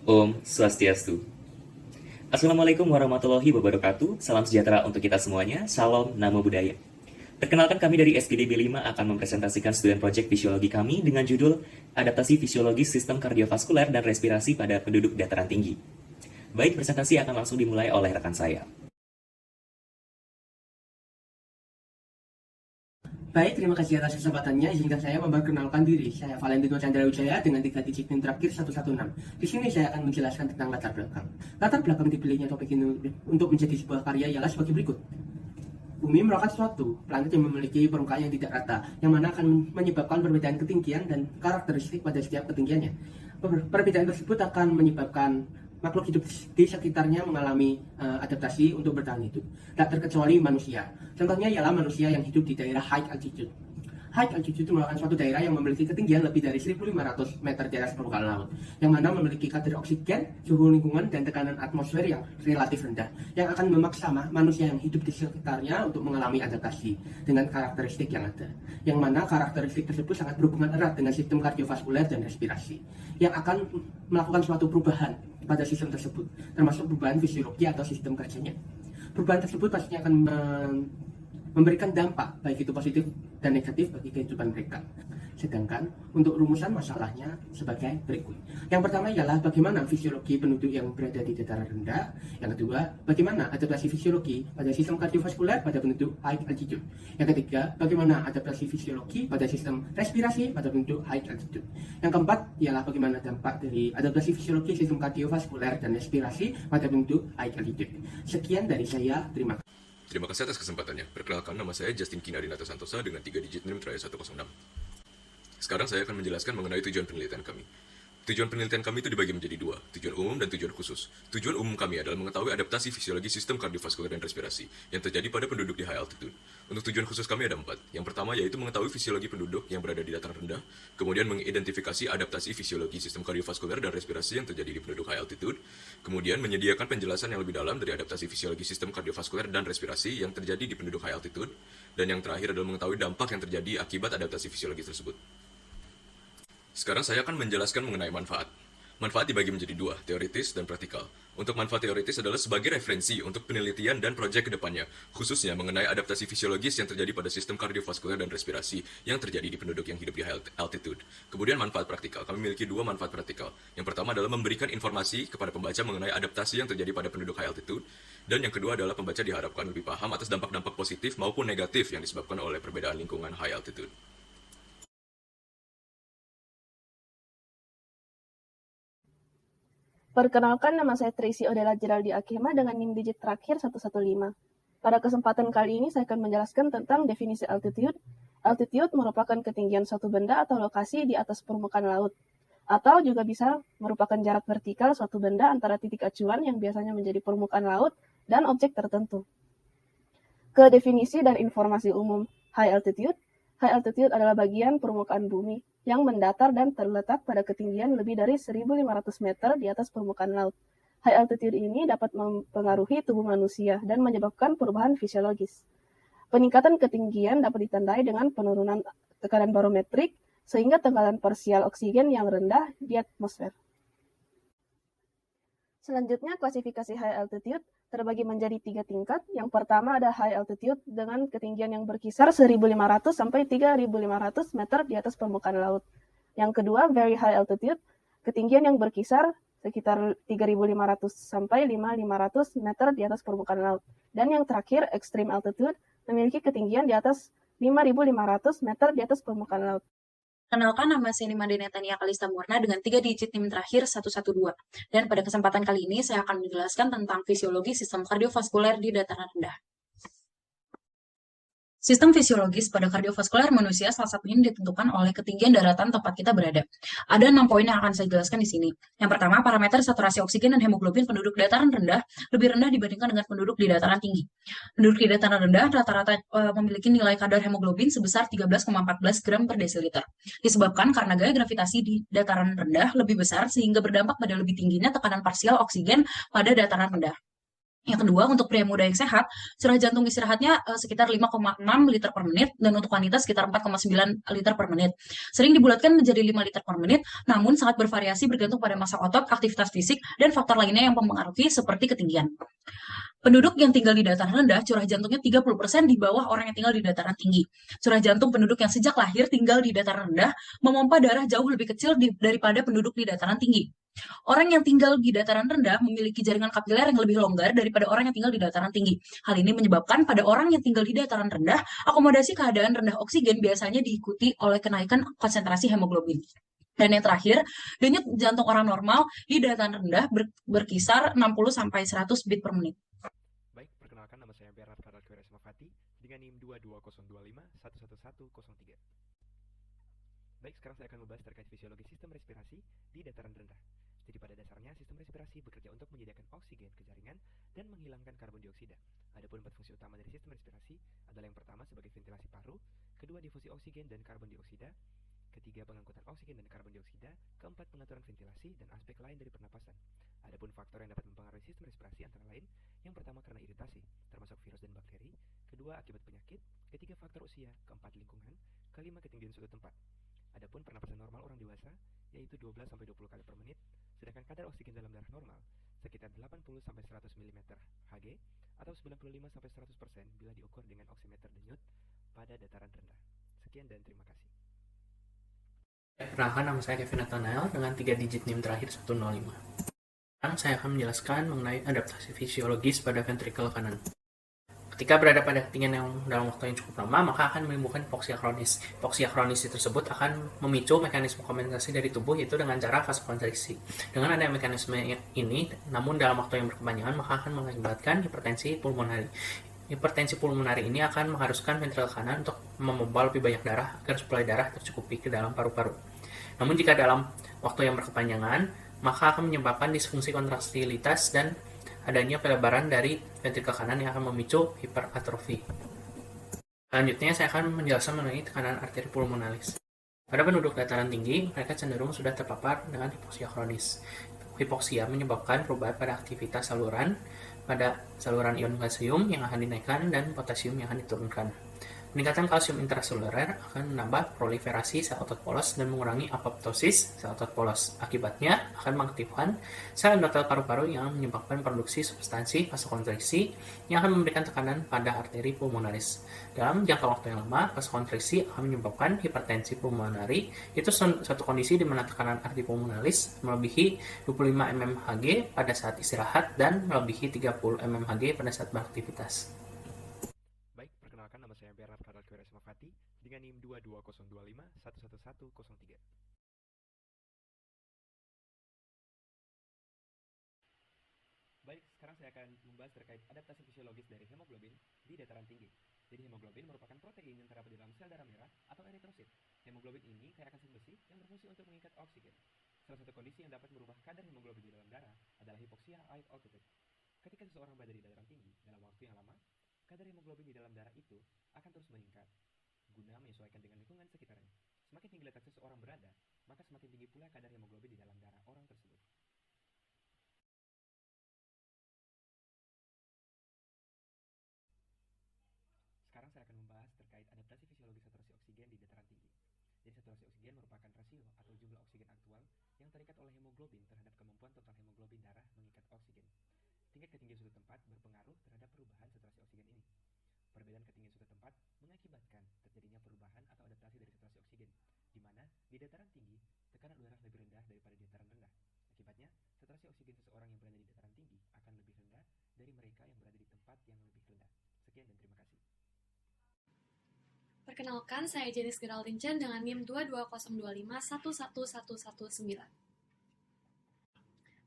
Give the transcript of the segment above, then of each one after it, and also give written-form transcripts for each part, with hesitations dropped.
Om Swastiastu. Assalamualaikum warahmatullahi wabarakatuh. Salam sejahtera untuk kita semuanya. Salam Namo Buddhaya. Perkenalkan, kami dari SPDB 5 akan mempresentasikan student project fisiologi kami dengan judul Adaptasi Fisiologis Sistem Kardiovaskuler dan Respirasi pada Penduduk Dataran Tinggi. Baik, presentasi akan langsung dimulai oleh rekan saya. Baik, terima kasih atas kesempatannya. Izinkan saya memperkenalkan diri. Saya Valentino Chandra Wijaya dengan 3 digit NIM terakhir 116. Di sini saya akan menjelaskan tentang latar belakang. Latar belakang dipilihnya topik ini untuk menjadi sebuah karya ialah sebagai berikut. Bumi merupakan suatu planet yang memiliki permukaan yang tidak rata, yang mana akan menyebabkan perbedaan ketinggian dan karakteristik pada setiap ketinggiannya. Perbedaan tersebut akan menyebabkan makhluk hidup di sekitarnya mengalami adaptasi untuk bertahan hidup, tak terkecuali manusia. Contohnya ialah manusia yang hidup di daerah high altitude. High altitude merupakan suatu daerah yang memiliki ketinggian lebih dari 1.500 meter di atas permukaan laut, yang mana memiliki kadar oksigen, suhu lingkungan, dan tekanan atmosfer yang relatif rendah, yang akan memaksa manusia yang hidup di sekitarnya untuk mengalami adaptasi dengan karakteristik yang ada, yang mana karakteristik tersebut sangat berhubungan erat dengan sistem kardiovaskuler dan respirasi, yang akan melakukan suatu perubahan pada sistem tersebut, termasuk perubahan fisiologi atau sistem kerjanya. Perubahan tersebut pastinya akan memberikan dampak, baik itu positif dan negatif bagi kehidupan mereka. Sedangkan untuk rumusan masalahnya sebagai berikut. Yang pertama ialah bagaimana fisiologi penduduk yang berada di dataran rendah. Yang kedua, bagaimana adaptasi fisiologi pada sistem kardiovaskuler pada penduduk high altitude. Yang ketiga, bagaimana adaptasi fisiologi pada sistem respirasi pada penduduk high altitude. Yang keempat ialah bagaimana dampak dari adaptasi fisiologi sistem kardiovaskuler dan respirasi pada penduduk high altitude. Sekian dari saya, terima kasih. Terima kasih atas kesempatannya. Perkenalkan, nama saya Justin Kinadinata Santosa dengan 3 digit NIM terakhir 106. Sekarang saya akan menjelaskan mengenai tujuan penelitian kami. Tujuan penelitian kami itu dibagi menjadi dua, tujuan umum dan tujuan khusus. Tujuan umum kami adalah mengetahui adaptasi fisiologi sistem kardiovaskuler dan respirasi yang terjadi pada penduduk di high altitude. Untuk tujuan khusus kami ada 4. Yang pertama yaitu mengetahui fisiologi penduduk yang berada di dataran rendah, kemudian mengidentifikasi adaptasi fisiologi sistem kardiovaskuler dan respirasi yang terjadi di penduduk high altitude, kemudian menyediakan penjelasan yang lebih dalam dari adaptasi fisiologi sistem kardiovaskuler dan respirasi yang terjadi di penduduk high altitude, dan yang terakhir adalah mengetahui dampak yang terjadi akibat adaptasi fisiologi tersebut. Sekarang saya akan menjelaskan mengenai manfaat. Manfaat dibagi menjadi 2, teoritis dan praktikal. Untuk manfaat teoritis adalah sebagai referensi untuk penelitian dan proyek ke depannya, khususnya mengenai adaptasi fisiologis yang terjadi pada sistem kardiovaskuler dan respirasi yang terjadi di penduduk yang hidup di high altitude. Kemudian manfaat praktikal. Kami memiliki 2 manfaat praktikal. Yang pertama adalah memberikan informasi kepada pembaca mengenai adaptasi yang terjadi pada penduduk high altitude, dan yang kedua adalah pembaca diharapkan lebih paham atas dampak-dampak positif maupun negatif yang disebabkan oleh perbedaan lingkungan high altitude. Perkenalkan, nama saya Tracy Odela Geraldi Akema dengan NIM digit terakhir 115. Pada kesempatan kali ini saya akan menjelaskan tentang definisi altitude. Altitude merupakan ketinggian suatu benda atau lokasi di atas permukaan laut, atau juga bisa merupakan jarak vertikal suatu benda antara titik acuan yang biasanya menjadi permukaan laut dan objek tertentu. Ke definisi dan informasi umum. High altitude adalah bagian permukaan bumi yang mendatar dan terletak pada ketinggian lebih dari 1.500 meter di atas permukaan laut. High altitude ini dapat mempengaruhi tubuh manusia dan menyebabkan perubahan fisiologis. Peningkatan ketinggian dapat ditandai dengan penurunan tekanan barometrik sehingga tekanan parsial oksigen yang rendah di atmosfer. Selanjutnya, klasifikasi high altitude terbagi menjadi 3 tingkat. Yang pertama ada high altitude dengan ketinggian yang berkisar 1.500 sampai 3.500 meter di atas permukaan laut. Yang kedua, very high altitude, ketinggian yang berkisar sekitar 3.500 sampai 5.500 meter di atas permukaan laut. Dan yang terakhir, extreme altitude, memiliki ketinggian di atas 5.500 meter di atas permukaan laut. Kenalkan, nama saya Nimade Netania Kalista Murna dengan 3 digit NIM terakhir 112. Dan pada kesempatan kali ini saya akan menjelaskan tentang fisiologi sistem kardiovaskuler di dataran rendah. Sistem fisiologis pada kardiovaskuler manusia salah satunya ditentukan oleh ketinggian daratan tempat kita berada. Ada 6 poin yang akan saya jelaskan di sini. Yang pertama, parameter saturasi oksigen dan hemoglobin penduduk dataran rendah lebih rendah dibandingkan dengan penduduk di dataran tinggi. Penduduk di dataran rendah rata-rata memiliki nilai kadar hemoglobin sebesar 13,14 gram per desiliter. Disebabkan karena gaya gravitasi di dataran rendah lebih besar sehingga berdampak pada lebih tingginya tekanan parsial oksigen pada dataran rendah. Yang kedua, untuk pria muda yang sehat, curah jantung istirahatnya sekitar 5,6 liter per menit, dan untuk wanita sekitar 4,9 liter per menit. Sering dibulatkan menjadi 5 liter per menit, namun sangat bervariasi bergantung pada massa otot, aktivitas fisik, dan faktor lainnya yang mempengaruhi seperti ketinggian. Penduduk yang tinggal di dataran rendah, curah jantungnya 30% di bawah orang yang tinggal di dataran tinggi. Curah jantung penduduk yang sejak lahir tinggal di dataran rendah memompa darah jauh lebih kecil daripada penduduk di dataran tinggi. Orang yang tinggal di dataran rendah memiliki jaringan kapiler yang lebih longgar daripada orang yang tinggal di dataran tinggi. Hal ini menyebabkan pada orang yang tinggal di dataran rendah, akomodasi keadaan rendah oksigen biasanya diikuti oleh kenaikan konsentrasi hemoglobin. Dan yang terakhir, denyut jantung orang normal di dataran rendah berkisar 60-100 beat per menit. Baik, perkenalkan nama saya Bernard Karel Kweresmavati dengan NIM 22025111103. Baik, sekarang saya akan membahas terkait fisiologi sistem respirasi di dataran rendah. Jadi pada dasarnya sistem respirasi bekerja untuk menyediakan oksigen ke jaringan dan menghilangkan karbon dioksida. Adapun empat fungsi utama dari sistem respirasi adalah yang pertama sebagai ventilasi paru, kedua difusi oksigen dan karbon dioksida, ketiga pengangkutan oksigen dan karbon dioksida, keempat pengaturan ventilasi dan aspek lain dari pernapasan. Adapun faktor yang dapat mempengaruhi sistem respirasi antara lain, yang pertama karena iritasi, termasuk virus dan bakteri, kedua akibat penyakit, ketiga faktor usia, keempat lingkungan, kelima ketinggian suatu tempat. Adapun pernapasan normal orang dewasa yaitu 12-20 kali per menit, sedangkan kadar oksigen dalam darah normal sekitar 80-100 mm Hg atau 95-100% bila diukur dengan oximeter denyut pada dataran rendah. Sekian dan terima kasih. Perkenalkan, nama saya Kevin Nathanael dengan 3 digit NIM terakhir 105. Sekarang saya akan menjelaskan mengenai adaptasi fisiologis pada ventrikel kanan. Ketika berada pada ketinggian yang dalam waktu yang cukup lama, maka akan menimbulkan hipoksia kronis. Hipoksia kronis tersebut akan memicu mekanisme kompensasi dari tubuh, yaitu dengan cara vasokonstriksi. Dengan adanya mekanisme ini, namun dalam waktu yang berkepanjangan, maka akan mengakibatkan hipertensi pulmonari. Hipertensi pulmonari ini akan mengharuskan ventrikel kanan untuk memompa lebih banyak darah agar suplai darah tercukupi ke dalam paru-paru. Namun jika dalam waktu yang berkepanjangan, maka akan menyebabkan disfungsi kontraktilitas dan adanya pelebaran dari ventrikel kanan yang akan memicu hiperatrofi. Selanjutnya saya akan menjelaskan mengenai tekanan arteri pulmonalis. Pada penduduk dataran tinggi, mereka cenderung sudah terpapar dengan hipoksia kronis. Hipoksia menyebabkan perubahan pada aktivitas saluran, pada saluran ion kalsium yang akan dinaikkan dan potasium yang akan diturunkan. Peningkatan kalsium intraseluler akan menambah proliferasi sel otot polos dan mengurangi apoptosis sel otot polos. Akibatnya akan mengaktifkan sel endotel paru-paru yang menyebabkan produksi substansi vasokonstriksi yang akan memberikan tekanan pada arteri pulmonalis. Dalam jangka waktu yang lama, vasokonstriksi akan menyebabkan hipertensi pulmonari, yaitu suatu kondisi di mana tekanan arteri pulmonalis melebihi 25 mmHg pada saat istirahat dan melebihi 30 mmHg pada saat beraktivitas. Baik, perkenalkan nama saya Bernard Karel Kweresmavati dengan NIM 22025111103. Baik, sekarang saya akan membahas terkait adaptasi fisiologis dari hemoglobin di dataran tinggi. Jadi hemoglobin merupakan protein yang terdapat di dalam sel darah merah atau eritrosit. Hemoglobin ini kaya akan zat besi yang berfungsi untuk mengikat oksigen. Salah satu kondisi yang dapat merubah kadar hemoglobin di dalam darah adalah hipoksia high altitude. Ketika seseorang berada di dataran tinggi dalam waktu yang lama, kadar hemoglobin di dalam darah itu akan terus meningkat guna menyesuaikan dengan lingkungan sekitarnya. Semakin tinggi letak seseorang berada, maka semakin tinggi pula kadar hemoglobin di dalam darah orang tersebut. Sekarang saya akan membahas terkait adaptasi fisiologi saturasi oksigen di dataran tinggi. Jadi saturasi oksigen merupakan rasio atau jumlah oksigen aktual yang terikat oleh hemoglobin terhadap kemampuan total hemoglobin darah mengikat oksigen. Tingkat ketinggian suatu tempat berpengaruh terhadap perubahan saturasi oksigen ini. Perbedaan ketinggian suatu tempat mengakibatkan terjadinya perubahan atau adaptasi dari saturasi oksigen, di mana di dataran tinggi tekanan udara lebih rendah daripada di dataran rendah. Akibatnya, saturasi oksigen seseorang yang berada di dataran tinggi akan lebih rendah dari mereka yang berada di tempat yang lebih rendah. Sekian dan terima kasih. Perkenalkan, saya Janice Geraldine Chen dengan NIM 22025111119.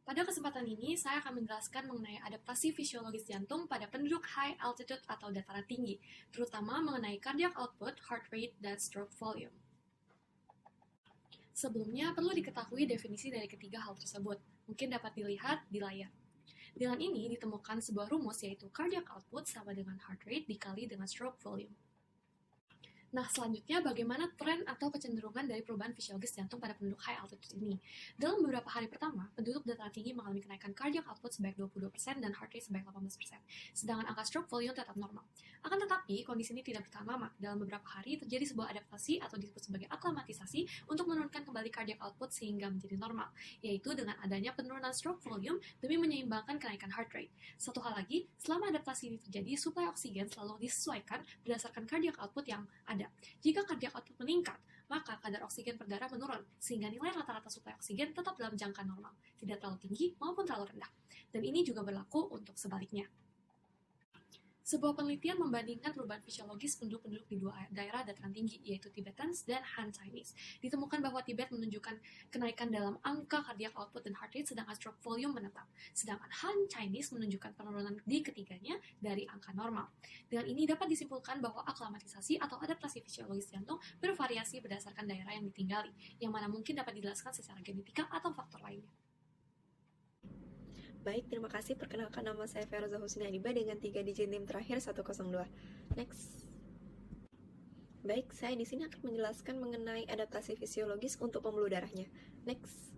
Pada kesempatan ini, saya akan menjelaskan mengenai adaptasi fisiologis jantung pada penduduk high altitude atau dataran tinggi, terutama mengenai cardiac output, heart rate, dan stroke volume. Sebelumnya, perlu diketahui definisi dari ketiga hal tersebut. Mungkin dapat dilihat di layar. Dengan ini ditemukan sebuah rumus, yaitu cardiac output sama dengan heart rate dikali dengan stroke volume. Nah, selanjutnya bagaimana tren atau kecenderungan dari perubahan fisiologis jantung pada penduduk high altitude ini? Dalam beberapa hari pertama, penduduk dataran tinggi mengalami kenaikan cardiac output sebanyak 22% dan heart rate sebanyak 18%, sedangkan angka stroke volume tetap normal. Akan tetapi, kondisi ini tidak bertahan lama. Dalam beberapa hari terjadi sebuah adaptasi atau disebut sebagai aklimatisasi untuk menurunkan kembali cardiac output sehingga menjadi normal, yaitu dengan adanya penurunan stroke volume demi menyeimbangkan kenaikan heart rate. Satu hal lagi, selama adaptasi ini terjadi, suplai oksigen selalu disesuaikan berdasarkan cardiac output yang ada. Jika cardiac output meningkat, maka kadar oksigen per darah menurun, sehingga nilai rata-rata suplai oksigen tetap dalam jangka normal, tidak terlalu tinggi maupun terlalu rendah. Dan ini juga berlaku untuk sebaliknya. Sebuah penelitian membandingkan perubahan fisiologis penduduk-penduduk di dua daerah dataran tinggi, yaitu Tibetans dan Han Chinese. Ditemukan bahwa Tibet menunjukkan kenaikan dalam angka cardiac output dan heart rate, sedangkan stroke volume menetap. Sedangkan Han Chinese menunjukkan penurunan di ketiganya dari angka normal. Dengan ini dapat disimpulkan bahwa aklimatisasi atau adaptasi fisiologis jantung bervariasi berdasarkan daerah yang ditinggali, yang mana mungkin dapat dijelaskan secara genetika atau faktor lainnya. Baik, terima kasih. Perkenalkan, nama saya Feroza Husni Aniba dengan 3 digit NIM terakhir 102. Next. Baik, saya di sini akan menjelaskan mengenai adaptasi fisiologis untuk pembuluh darahnya. Next.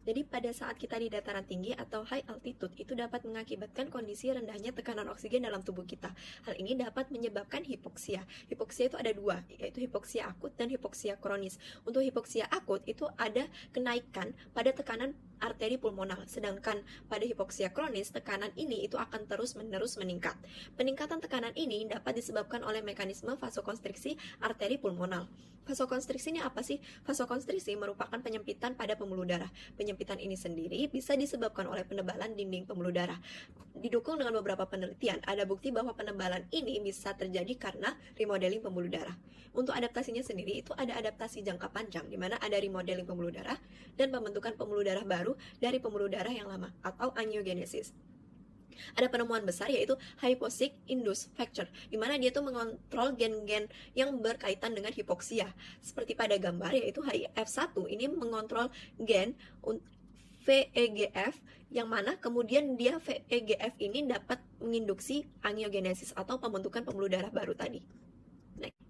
Jadi pada saat kita di dataran tinggi atau high altitude itu dapat mengakibatkan kondisi rendahnya tekanan oksigen dalam tubuh kita. Hal ini dapat menyebabkan hipoksia. Hipoksia itu ada dua, yaitu hipoksia akut dan hipoksia kronis. Untuk hipoksia akut itu ada kenaikan pada tekanan arteri pulmonal, sedangkan pada hipoksia kronis tekanan ini itu akan terus-menerus meningkat. Peningkatan tekanan ini dapat disebabkan oleh mekanisme vasokonstriksi arteri pulmonal. Vasokonstriksi ini apa sih? Vasokonstriksi merupakan penyempitan pada pembuluh darah. Penyempitan ini sendiri bisa disebabkan oleh penebalan dinding pembuluh darah. Didukung dengan beberapa penelitian, ada bukti bahwa penebalan ini bisa terjadi karena remodeling pembuluh darah. Untuk adaptasinya sendiri itu ada adaptasi jangka panjang, di mana ada remodeling pembuluh darah dan pembentukan pembuluh darah baru dari pembuluh darah yang lama atau angiogenesis. Ada penemuan besar yaitu hypoxic induced fracture, di mana dia tuh mengontrol gen-gen yang berkaitan dengan hipoksia. Seperti pada gambar yaitu HIF1 ini mengontrol gen VEGF, yang mana kemudian dia VEGF ini dapat menginduksi angiogenesis atau pembentukan pembuluh darah baru tadi. Next.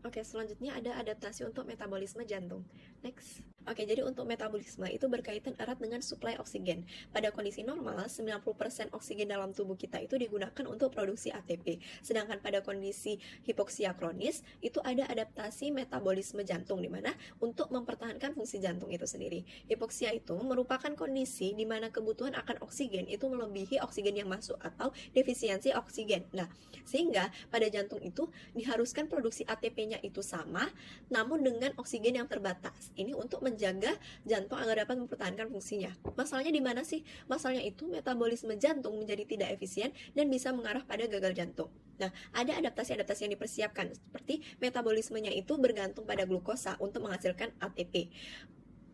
Oke, selanjutnya ada adaptasi untuk metabolisme jantung. Next. Oke, jadi untuk metabolisme itu berkaitan erat dengan suplai oksigen. Pada kondisi normal, 90% oksigen dalam tubuh kita itu digunakan untuk produksi ATP. Sedangkan pada kondisi hipoksia kronis, itu ada adaptasi metabolisme jantung, di mana untuk mempertahankan fungsi jantung itu sendiri. Hipoksia itu merupakan kondisi di mana kebutuhan akan oksigen itu melebihi oksigen yang masuk atau defisiensi oksigen. Nah, sehingga pada jantung itu diharuskan produksi ATP-nya itu sama, namun dengan oksigen yang terbatas. Ini untuk menjaga jantung agar dapat mempertahankan fungsinya. Masalahnya di mana sih? Masalahnya itu metabolisme jantung menjadi tidak efisien dan bisa mengarah pada gagal jantung. Nah, ada adaptasi-adaptasi yang dipersiapkan, seperti metabolismenya itu bergantung pada glukosa untuk menghasilkan ATP.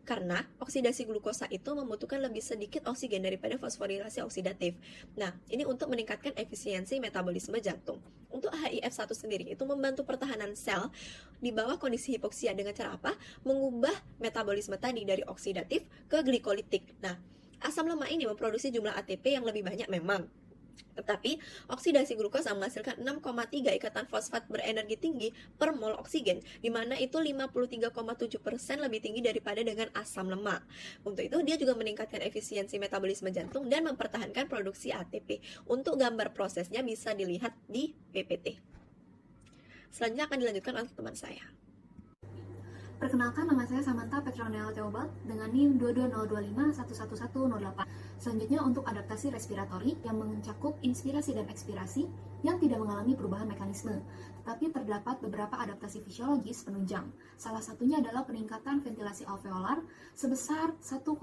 Karena oksidasi glukosa itu membutuhkan lebih sedikit oksigen daripada fosforilasi oksidatif. Nah, ini untuk meningkatkan efisiensi metabolisme jantung. Untuk HIF1 sendiri itu membantu pertahanan sel di bawah kondisi hipoksia dengan cara apa? Mengubah metabolisme tadi dari oksidatif ke glikolitik. Nah, asam lemak ini memproduksi jumlah ATP yang lebih banyak memang. Tetapi, oksidasi glukosa menghasilkan 6,3 ikatan fosfat berenergi tinggi per mol oksigen, di mana itu 53,7% lebih tinggi daripada dengan asam lemak. Untuk itu, dia juga meningkatkan efisiensi metabolisme jantung dan mempertahankan produksi ATP. Untuk gambar prosesnya bisa dilihat di PPT. Selanjutnya akan dilanjutkan oleh teman saya. Perkenalkan, nama saya Samantha Petronella Theobald dengan NIM 22025111108. Selanjutnya untuk adaptasi respiratori yang mencakup inspirasi dan ekspirasi yang tidak mengalami perubahan mekanisme, tetapi terdapat beberapa adaptasi fisiologis penunjang. Salah satunya adalah peningkatan ventilasi alveolar sebesar 1,65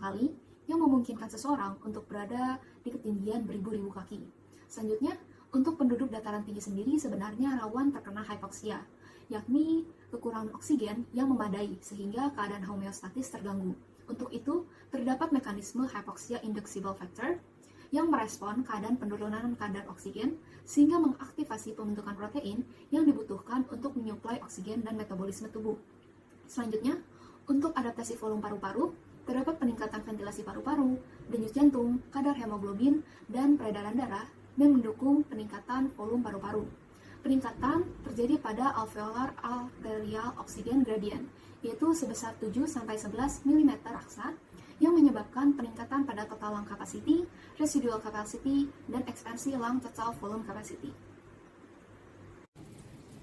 kali yang memungkinkan seseorang untuk berada di ketinggian beribu-ribu kaki. Selanjutnya, untuk penduduk dataran tinggi sendiri sebenarnya rawan terkena hypoxia, yakni kekurangan oksigen yang memadai sehingga keadaan homeostatis terganggu. Untuk itu, terdapat mekanisme hypoxia inducible factor yang merespon keadaan penurunan kadar oksigen sehingga mengaktifasi pembentukan protein yang dibutuhkan untuk menyuplai oksigen dan metabolisme tubuh. Selanjutnya, untuk adaptasi volume paru-paru, terdapat peningkatan ventilasi paru-paru, denyut jantung, kadar hemoglobin, dan peredaran darah yang mendukung peningkatan volume paru-paru. Peningkatan terjadi pada alveolar arterial oksigen gradient, yaitu sebesar 7-11 mm raksa, yang menyebabkan peningkatan pada total lung capacity, residual capacity, dan ekspansi lung total volume capacity.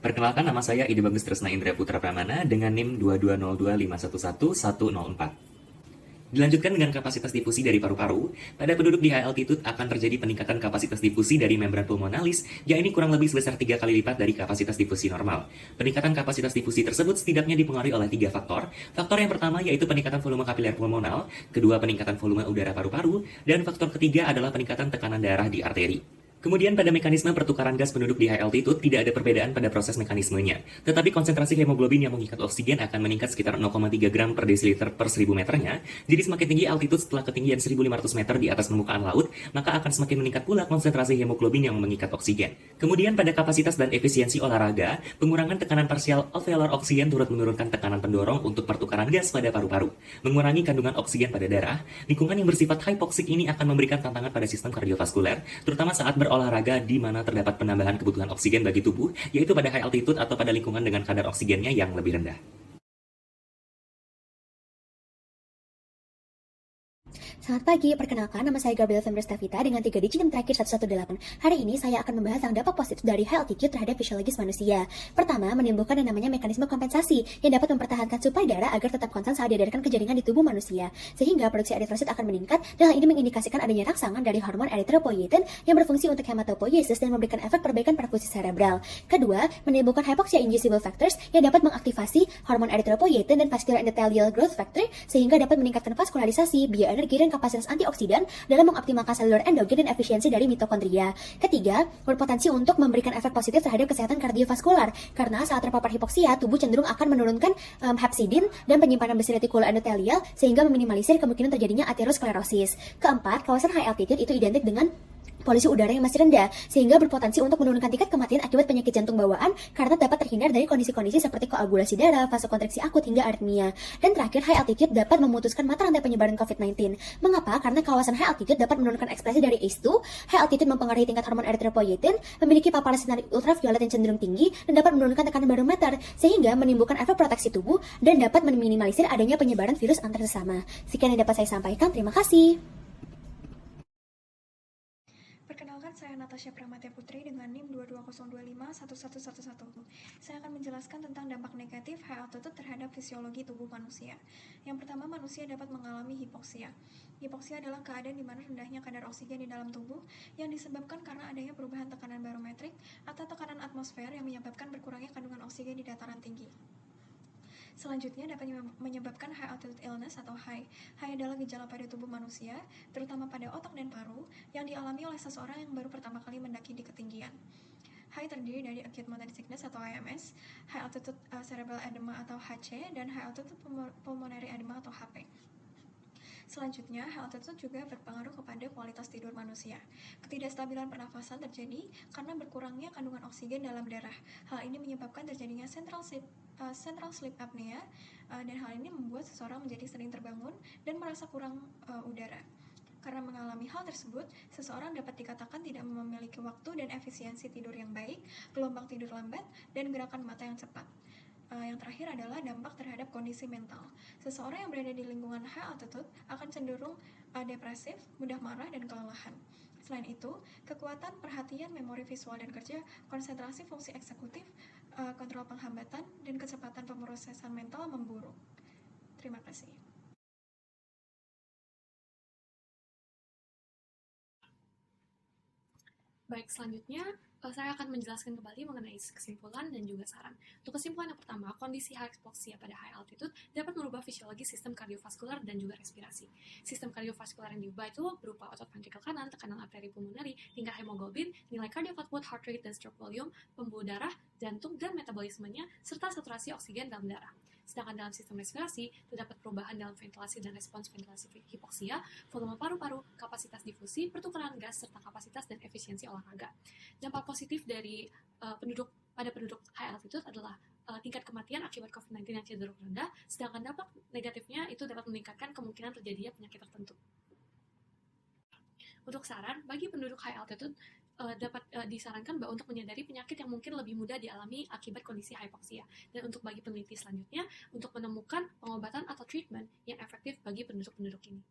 Perkenalkan, nama saya Ide Bagus Tresna Indra Putra Pramana dengan NIM 2202511-104. Dilanjutkan dengan kapasitas difusi dari paru-paru, pada penduduk di high altitude akan terjadi peningkatan kapasitas difusi dari membran pulmonalis, yaitu kurang lebih sebesar 3 kali lipat dari kapasitas difusi normal. Peningkatan kapasitas difusi tersebut setidaknya dipengaruhi oleh 3 faktor. Faktor yang pertama yaitu peningkatan volume kapiler pulmonal, kedua peningkatan volume udara paru-paru, dan faktor ketiga adalah peningkatan tekanan darah di arteri. Kemudian pada mekanisme pertukaran gas penduduk di high altitude tidak ada perbedaan pada proses mekanismenya, tetapi konsentrasi hemoglobin yang mengikat oksigen akan meningkat sekitar 0,3 gram per desiliter per 1000 meternya. Jadi semakin tinggi altitude setelah ketinggian 1500 meter di atas permukaan laut, maka akan semakin meningkat pula konsentrasi hemoglobin yang mengikat oksigen. Kemudian pada kapasitas dan efisiensi olahraga, pengurangan tekanan parsial alveolar oksigen turut menurunkan tekanan pendorong untuk pertukaran gas pada paru-paru, mengurangi kandungan oksigen pada darah. Lingkungan yang bersifat hypoxic ini akan memberikan tantangan pada sistem kardiovaskuler, terutama saat berolahraga di mana terdapat penambahan kebutuhan oksigen bagi tubuh, yaitu pada high altitude atau pada lingkungan dengan kadar oksigennya yang lebih rendah. Selamat pagi, perkenalkan nama saya Gabriel Femrestavita dengan 3 digit NIM terakhir 118. Hari ini saya akan membahas tentang dampak positif dari high altitude terhadap fisiologis manusia. Pertama, menimbulkan yang namanya mekanisme kompensasi yang dapat mempertahankan suplai darah agar tetap konstan saat diedarkan ke jaringan di tubuh manusia, sehingga produksi eritrosit akan meningkat, dan hal ini mengindikasikan adanya rangsangan dari hormon eritropoietin yang berfungsi untuk hematopoiesis dan memberikan efek perbaikan perfusi cerebral. Kedua, menimbulkan hypoxia inducible factors yang dapat mengaktifasi hormon eritropoietin dan vascular endothelial growth factor sehingga dapat meningkatkan vaskularisasi, bioenergi, dan kapasitas antioksidan dalam mengoptimalkan selulur endogen dan efisiensi dari mitokondria. Ketiga, berpotensi untuk memberikan efek positif terhadap kesehatan kardiovaskular karena saat terpapar hipoksia, tubuh cenderung akan menurunkan hepsidin dan penyimpanan besi retikular endotelial sehingga meminimalisir kemungkinan terjadinya aterosklerosis. Keempat, kawasan high altitude itu identik dengan polusi udara yang masih rendah, sehingga berpotensi untuk menurunkan tingkat kematian akibat penyakit jantung bawaan karena dapat terhindar dari kondisi-kondisi seperti koagulasi darah, vasokonstriksi akut, hingga aritmia. Dan terakhir, high altitude dapat memutuskan mata rantai penyebaran COVID-19. Mengapa? Karena kawasan high altitude dapat menurunkan ekspresi dari ACE2, high altitude mempengaruhi tingkat hormon eritropoietin, memiliki paparan sinar ultraviolet yang cenderung tinggi, dan dapat menurunkan tekanan barometer, sehingga menimbulkan efek proteksi tubuh dan dapat meminimalisir adanya penyebaran virus antar sesama. Sekian yang dapat saya sampaikan, terima kasih. Perkenalkan, saya Natasha Pramatya Putri dengan NIM 220251111. Saya akan menjelaskan tentang dampak negatif high altitude terhadap fisiologi tubuh manusia. Yang pertama, manusia dapat mengalami hipoksia. Hipoksia adalah keadaan di mana rendahnya kadar oksigen di dalam tubuh yang disebabkan karena adanya perubahan tekanan barometrik atau tekanan atmosfer yang menyebabkan berkurangnya kandungan oksigen di dataran tinggi. Selanjutnya dapat menyebabkan high altitude illness atau HAI. HAI adalah gejala pada tubuh manusia, terutama pada otak dan paru, yang dialami oleh seseorang yang baru pertama kali mendaki di ketinggian. HAI terdiri dari acute mountain sickness atau AMS, high altitude cerebral edema atau HC, dan high altitude pulmonary edema atau HP. Selanjutnya, high altitude juga berpengaruh kepada kualitas tidur manusia. Ketidakstabilan pernafasan terjadi karena berkurangnya kandungan oksigen dalam darah. Hal ini menyebabkan terjadinya central sleep apnea, dan hal ini membuat seseorang menjadi sering terbangun dan merasa kurang udara. Karena mengalami hal tersebut, seseorang dapat dikatakan tidak memiliki waktu dan efisiensi tidur yang baik, gelombang tidur lambat, dan gerakan mata yang cepat. Yang terakhir adalah dampak terhadap kondisi mental. Seseorang yang berada di lingkungan high altitude akan cenderung depresif, mudah marah, dan kelelahan. Selain itu, kekuatan perhatian, memori visual dan kerja, konsentrasi fungsi eksekutif, kontrol penghambatan, dan kecepatan pemrosesan mental memburuk. Terima kasih. Baik, selanjutnya saya akan menjelaskan kembali mengenai kesimpulan dan juga saran. Untuk kesimpulan yang pertama, kondisi hypoxia pada high altitude dapat merubah fisiologi sistem kardiovaskular dan juga respirasi. Sistem kardiovaskular yang diubah itu berupa otot ventrikel kanan, tekanan arteri pulmonari, tingkat hemoglobin, nilai cardiac output, heart rate dan stroke volume, pembuluh darah, jantung, dan metabolismenya, serta saturasi oksigen dalam darah. Sedangkan dalam sistem respirasi, terdapat perubahan dalam ventilasi dan respons ventilasi hipoksia, volume paru-paru, kapasitas difusi, pertukaran gas, serta kapasitas dan efisiensi olahraga. Dampak positif dari penduduk high altitude adalah tingkat kematian akibat COVID-19 yang cenderung rendah, sedangkan dampak negatifnya itu dapat meningkatkan kemungkinan terjadinya penyakit tertentu. Untuk saran, bagi penduduk high altitude, dapat disarankan bahwa untuk menyadari penyakit yang mungkin lebih mudah dialami akibat kondisi hypoxia, dan untuk bagi peneliti selanjutnya untuk menemukan pengobatan atau treatment yang efektif bagi penduduk-penduduk ini.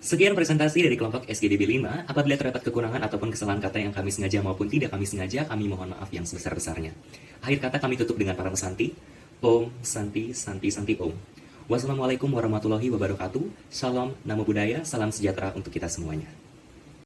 Sekian presentasi dari kelompok SGDB 5. Apabila terdapat kekurangan ataupun kesalahan kata yang kami sengaja maupun tidak kami sengaja, kami mohon maaf yang sebesar-besarnya. Akhir kata kami tutup dengan para pesanti. Om Santi Santi Santi Om. Wassalamualaikum warahmatullahi wabarakatuh. Salam, namo buddhaya, salam sejahtera untuk kita semuanya.